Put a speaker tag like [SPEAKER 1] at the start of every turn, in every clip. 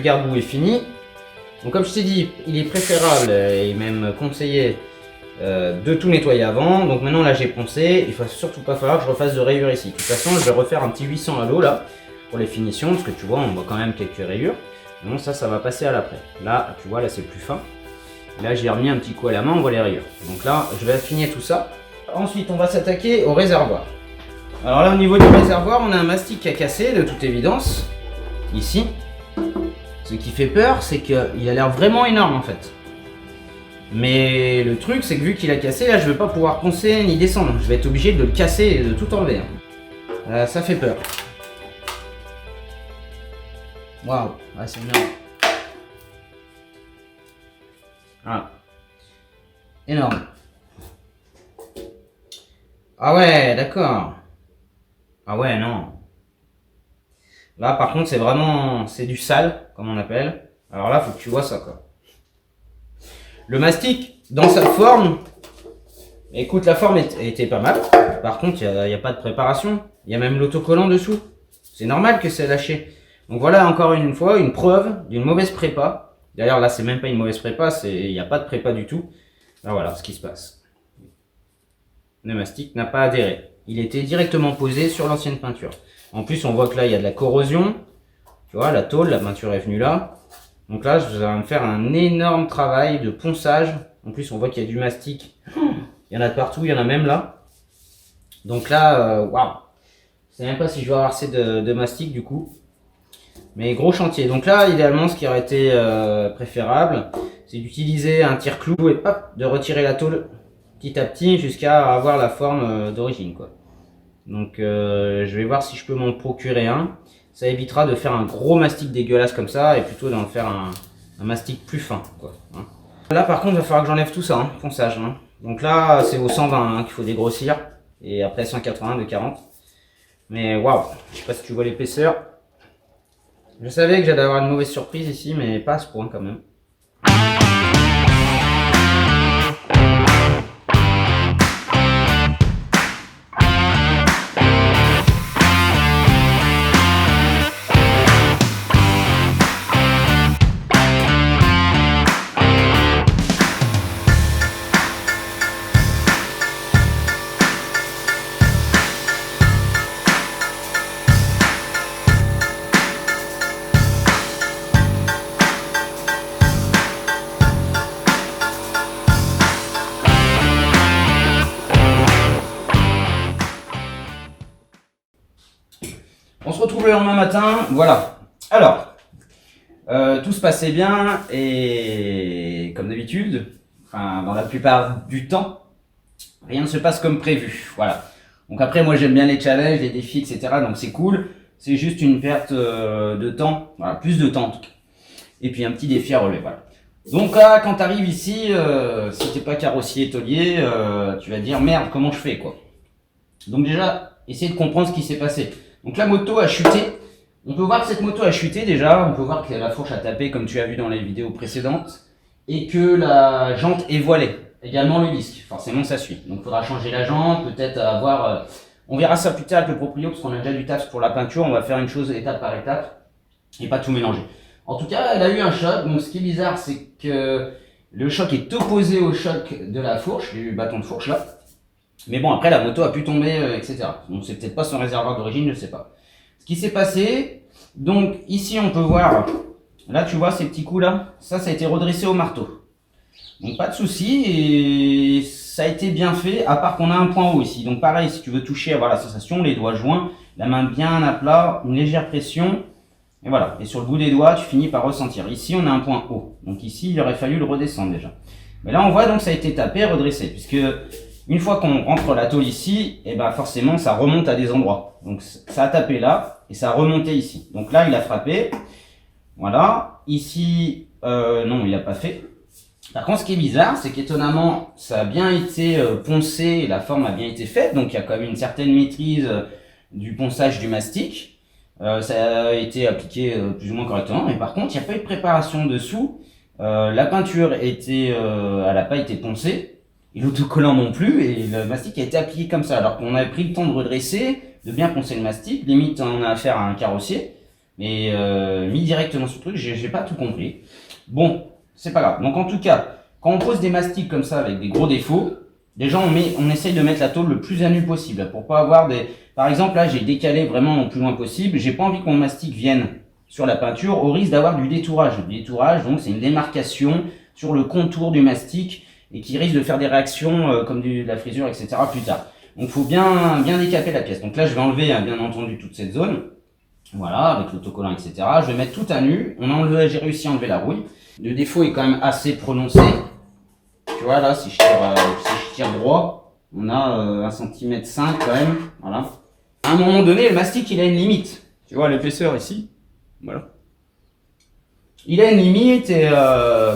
[SPEAKER 1] garde-boue est fini. Donc comme je t'ai dit, il est préférable et même conseillé de tout nettoyer avant. Donc maintenant là j'ai poncé, il ne va surtout pas falloir que je refasse de rayures ici. De toute façon je vais refaire un petit 800 à l'eau là pour les finitions, parce que tu vois on voit quand même quelques rayures. Donc ça va passer à l'après. Là tu vois, là c'est plus fin. Là j'ai remis un petit coup à la main, on voit les rayures. Donc là je vais affiner tout ça. Ensuite on va s'attaquer au réservoir. Alors là au niveau du réservoir on a un mastic qui a cassé de toute évidence. Ici. Ce qui fait peur, c'est qu'il a l'air vraiment énorme en fait. Mais le truc, c'est que vu qu'il a cassé, là je vais pas pouvoir poncer ni descendre. Je vais être obligé de le casser et de tout enlever. Ça fait peur. Waouh, ouais, c'est énorme. Voilà. Énorme. Ah ouais, d'accord. Ah ouais, non. Là par contre c'est vraiment, c'est du sale comme on appelle. Alors là faut que tu vois ça quoi. Le mastic dans sa forme, écoute, la forme était pas mal. Par contre il n'y a pas de préparation. Il y a même l'autocollant dessous. C'est normal que c'est lâché. Donc voilà encore une fois une preuve d'une mauvaise prépa. D'ailleurs là c'est même pas une mauvaise prépa, il n'y a pas de prépa du tout. Alors voilà ce qui se passe. Le mastic n'a pas adhéré. Il était directement posé sur l'ancienne peinture. En plus, on voit que là, il y a de la corrosion. Tu vois, la tôle, la peinture est venue là. Donc là, je vais me faire un énorme travail de ponçage. En plus, on voit qu'il y a du mastic. Il y en a de partout, il y en a même là. Donc là, waouh. Je sais même pas si je vais avoir assez de mastic du coup. Mais gros chantier. Donc là, idéalement, ce qui aurait été préférable, c'est d'utiliser un tire-clou et hop, de retirer la tôle petit à petit jusqu'à avoir la forme d'origine, quoi. Donc je vais voir si je peux m'en procurer un. Ça évitera de faire un gros mastic dégueulasse comme ça et plutôt d'en faire un mastic plus fin, quoi, hein. Là par contre il va falloir que j'enlève tout ça, hein, ponçage, hein. Donc là c'est au 120 hein, qu'il faut dégrossir. Et après 180 de 40. Mais waouh, je sais pas si tu vois l'épaisseur. Je savais que j'allais avoir une mauvaise surprise ici, mais pas à ce point quand même. On se retrouve le lendemain matin, voilà. Alors, tout se passait bien et comme d'habitude, enfin dans la plupart du temps, rien ne se passe comme prévu, voilà. Donc après moi j'aime bien les challenges, les défis, etc. Donc c'est cool, c'est juste une perte de temps, voilà, plus de temps en tout cas. Et puis un petit défi à relever, voilà. Donc là quand tu arrives ici, si t'es pas carrossier tôlier, tu vas te dire merde comment je fais quoi. Donc déjà, essayer de comprendre ce qui s'est passé. Donc la moto a chuté. On peut voir que cette moto a chuté déjà. On peut voir que la fourche a tapé comme tu as vu dans les vidéos précédentes. Et que la jante est voilée. Également le disque. Forcément ça suit. Donc il faudra changer la jante. Peut-être avoir... on verra ça plus tard avec le proprio parce qu'on a déjà du taf pour la peinture. On va faire une chose étape par étape. Et pas tout mélanger. En tout cas elle a eu un choc. Donc ce qui est bizarre c'est que le choc est opposé au choc de la fourche. Du bâton de fourche là. Mais bon, après, la moto a pu tomber, etc. Donc, c'est peut-être pas son réservoir d'origine, je sais pas. Ce qui s'est passé, donc, ici, on peut voir, là, tu vois, ces petits coups-là, ça a été redressé au marteau. Donc, pas de souci, et ça a été bien fait, à part qu'on a un point haut ici. Donc, pareil, si tu veux toucher, avoir la sensation, les doigts joints, la main bien à plat, une légère pression, et voilà. Et sur le bout des doigts, tu finis par ressentir. Ici, on a un point haut. Donc, ici, il aurait fallu le redescendre déjà. Mais là, on voit, donc, ça a été tapé, redressé, puisque... Une fois qu'on rentre la tôle ici, et ben forcément ça remonte à des endroits. Donc ça a tapé là et ça a remonté ici. Donc là il a frappé. Voilà. Ici, non il n'a pas fait. Par contre ce qui est bizarre, c'est qu'étonnamment ça a bien été poncé, la forme a bien été faite. Donc il y a quand même une certaine maîtrise du ponçage du mastic. Ça a été appliqué plus ou moins correctement. Mais par contre il n'y a pas eu de préparation dessous. La peinture elle n'a pas été poncée. Et l'autocollant non plus, et le mastic a été appliqué comme ça, alors qu'on a pris le temps de redresser, de bien poncer le mastic, limite on a affaire à un carrossier. mais mis directement sur le truc, j'ai pas tout compris. Bon, c'est pas grave. Donc en tout cas, quand on pose des mastiques comme ça avec des gros défauts, déjà on essaye de mettre la tôle le plus à nu possible pour pas avoir des... Par exemple là j'ai décalé vraiment le plus loin possible, j'ai pas envie que mon mastic vienne sur la peinture au risque d'avoir du détourage. Le détourage donc c'est une démarcation sur le contour du mastic et qui risque de faire des réactions comme de la frisure etc. plus tard. Donc faut bien décaper la pièce. Donc là je vais enlever bien entendu toute cette zone. Voilà, avec l'autocollant, etc. Je vais mettre tout à nu. J'ai réussi à enlever la rouille. Le défaut est quand même assez prononcé. Tu vois, là, si je tire droit, on a 1,5 cm quand même. Voilà. À un moment donné, le mastic, il a une limite. Tu vois l'épaisseur ici. Voilà. Il a une limite et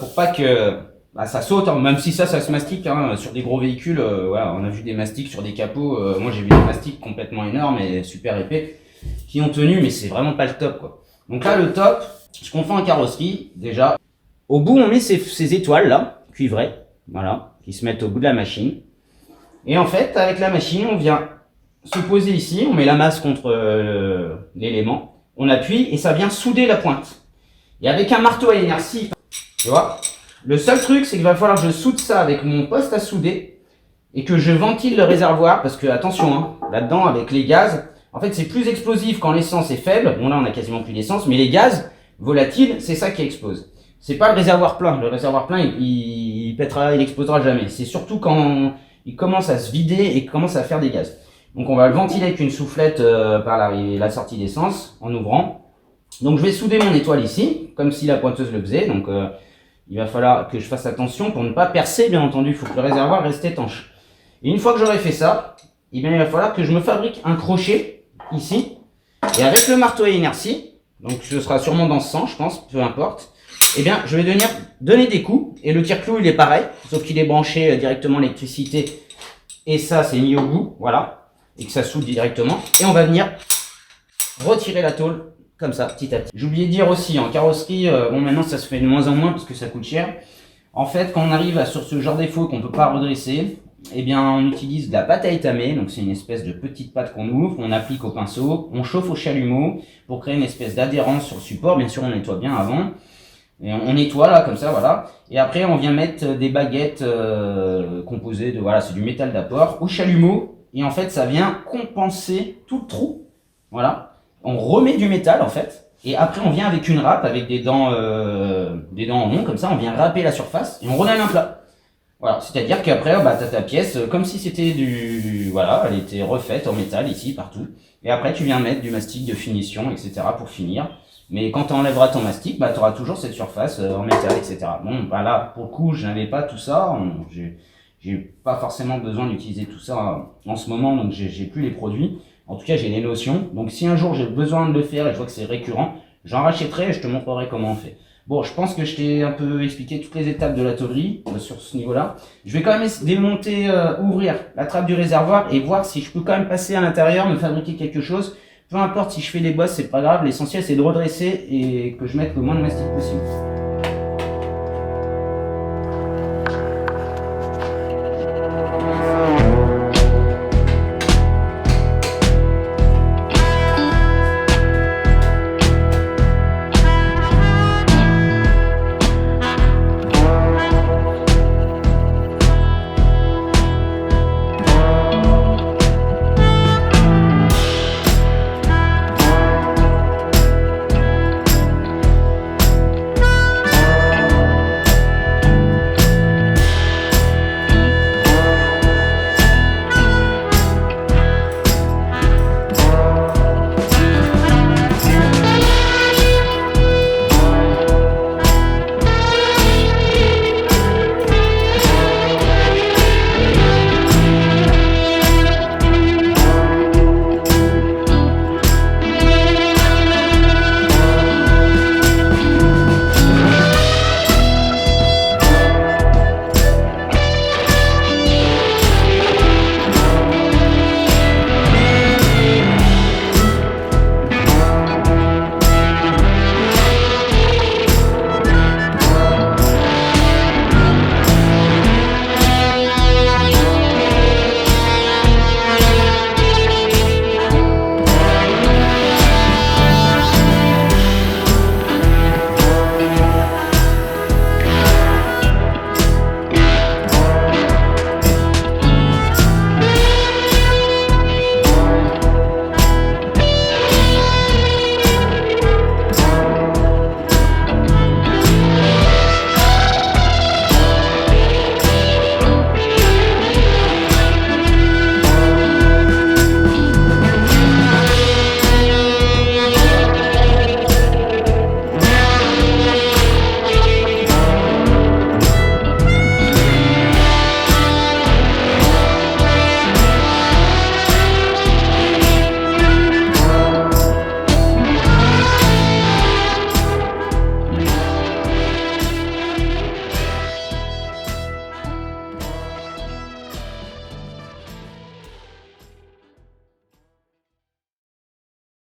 [SPEAKER 1] pour pas que ça saute, hein, même si ça se mastique hein, sur des gros véhicules. Voilà, on a vu des mastiques sur des capots. Moi, j'ai vu des mastiques complètement énormes et super épais qui ont tenu, mais c'est vraiment pas le top quoi. Donc là le top, je confonds en carrosserie déjà. Au bout on met ces étoiles là, cuivrées, voilà, qui se mettent au bout de la machine. Et en fait avec la machine on vient se poser ici, on met la masse contre l'élément, on appuie et ça vient souder la pointe. Et avec un marteau à inertie, tu vois, le seul truc c'est qu'il va falloir que je soude ça avec mon poste à souder et que je ventile le réservoir parce que attention hein, là-dedans avec les gaz. En fait, c'est plus explosif quand l'essence est faible. Bon, là, on a quasiment plus d'essence, mais les gaz volatiles, c'est ça qui explose. C'est pas le réservoir plein. Le réservoir plein, il pètera, il explosera jamais. C'est surtout quand il commence à se vider et commence à faire des gaz. Donc, on va le ventiler avec une soufflette par la sortie d'essence en ouvrant. Donc, je vais souder mon étoile ici, comme si la pointeuse le faisait. Donc, il va falloir que je fasse attention pour ne pas percer, bien entendu. Il faut que le réservoir reste étanche. Et une fois que j'aurai fait ça, eh bien, il va falloir que je me fabrique un crochet ici, et avec le marteau à inertie, donc ce sera sûrement dans ce sens, je pense, peu importe, eh bien, je vais venir donner des coups, et le tire-clou, il est pareil, sauf qu'il est branché directement à l'électricité, et ça, c'est mis au bout, voilà, et que ça soude directement, et on va venir retirer la tôle, comme ça, petit à petit. J'ai oublié de dire aussi, en carrosserie, bon, maintenant, ça se fait de moins en moins, parce que ça coûte cher. En fait, quand on arrive sur ce genre de défaut qu'on peut pas redresser, eh bien, on utilise de la pâte à étamer, donc c'est une espèce de petite pâte qu'on ouvre, on applique au pinceau, on chauffe au chalumeau pour créer une espèce d'adhérence sur le support. Bien sûr, on nettoie bien avant. Et on nettoie là, comme ça, voilà. Et après, on vient mettre des baguettes composées de, voilà, c'est du métal d'apport au chalumeau. Et en fait, ça vient compenser tout le trou. Voilà. On remet du métal, en fait. Et après, on vient avec une râpe, avec des dents en rond, comme ça, on vient râper la surface et on redonne un plat. Voilà, c'est-à-dire qu'après, t'as ta pièce comme si c'était voilà, elle était refaite en métal ici, partout. Et après, tu viens mettre du mastic de finition, etc. pour finir. Mais quand tu enlèveras ton mastic, tu auras toujours cette surface en métal, etc. Bon, là, pour le coup, je n'avais pas tout ça. J'ai pas forcément besoin d'utiliser tout ça en ce moment, donc j'ai plus les produits. En tout cas, j'ai les notions. Donc, si un jour j'ai besoin de le faire et je vois que c'est récurrent, j'en rachèterai et je te montrerai comment on fait. Bon, je pense que je t'ai un peu expliqué toutes les étapes de la tôlerie sur ce niveau-là. Je vais quand même démonter, ouvrir la trappe du réservoir et voir si je peux quand même passer à l'intérieur, me fabriquer quelque chose. Peu importe si je fais les bosses, c'est pas grave. L'essentiel, c'est de redresser et que je mette le moins de mastic possible.